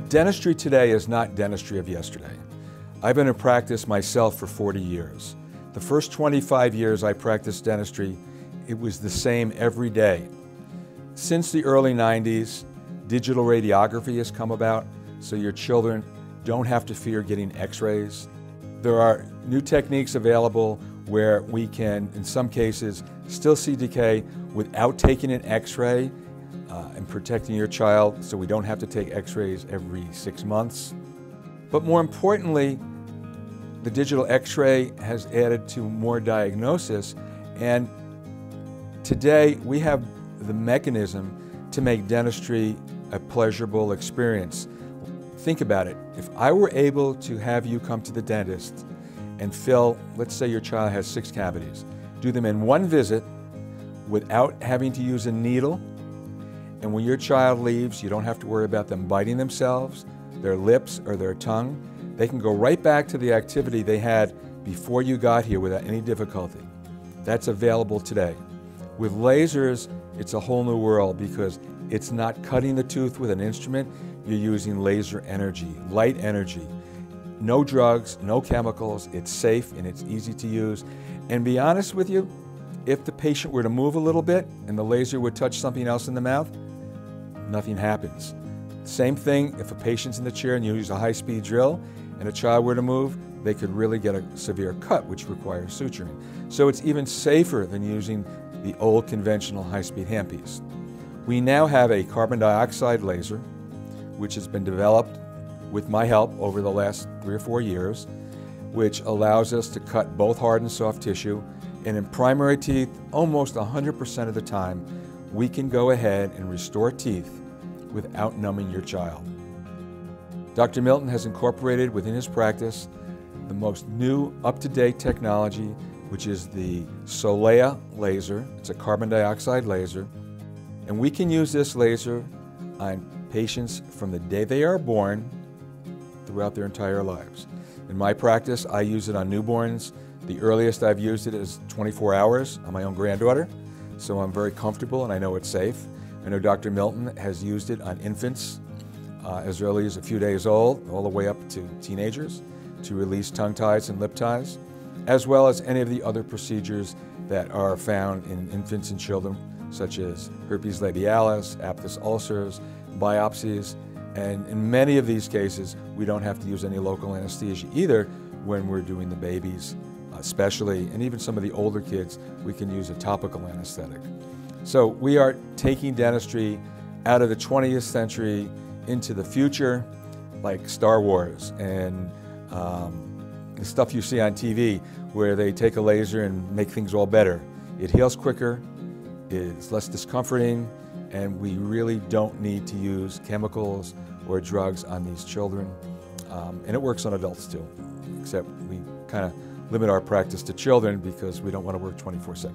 Dentistry today is not dentistry of yesterday. I've been in practice myself for 40 years. The first 25 years I practiced dentistry, it was the same every day. Since the early 90s, digital radiography has come about, so your children don't have to fear getting x-rays. There are new techniques available where we can, in some cases, still see decay without taking an x-ray and protecting your child, so we don't have to take x-rays every 6 months. But more importantly, the digital x-ray has added to more diagnosis, and today we have the mechanism to make dentistry a pleasurable experience. Think about it. If I were able to have you come to the dentist and fill, let's say your child has 6 cavities, do them in one visit without having to use a needle, and when your child leaves, you don't have to worry about them biting themselves, their lips, or their tongue. They can go right back to the activity they had before you got here without any difficulty. That's available today. With lasers, it's a whole new world because it's not cutting the tooth with an instrument, you're using laser energy, light energy. No drugs, no chemicals, it's safe and it's easy to use. And be honest with you, if the patient were to move a little bit and the laser would touch something else in the mouth, nothing happens. Same thing if a patient's in the chair and you use a high-speed drill and a child were to move, they could really get a severe cut, which requires suturing. So it's even safer than using the old conventional high-speed handpiece. We now have a carbon dioxide laser, which has been developed with my help over the last 3 or 4 years, which allows us to cut both hard and soft tissue. And in primary teeth, almost 100% of the time, we can go ahead and restore teeth without numbing your child. Dr. Milton has incorporated within his practice the most new, up-to-date technology, which is the Solea laser. It's a carbon dioxide laser. And we can use this laser on patients from the day they are born throughout their entire lives. In my practice, I use it on newborns. The earliest I've used it is 24 hours on my own granddaughter, so I'm very comfortable and I know it's safe. I know Dr. Milton has used it on infants as early as a few days old, all the way up to teenagers, to release tongue ties and lip ties, as well as any of the other procedures that are found in infants and children, such as herpes labialis, aphthous ulcers, biopsies, and in many of these cases, we don't have to use any local anesthesia either when we're doing the babies, especially, and even some of the older kids, we can use a topical anesthetic. So we are taking dentistry out of the 20th century into the future, like Star Wars and the stuff you see on TV where they take a laser and make things all better. It heals quicker, it's less discomforting, and we really don't need to use chemicals or drugs on these children. And it works on adults too, except we kind of limit our practice to children because we don't want to work 24/7.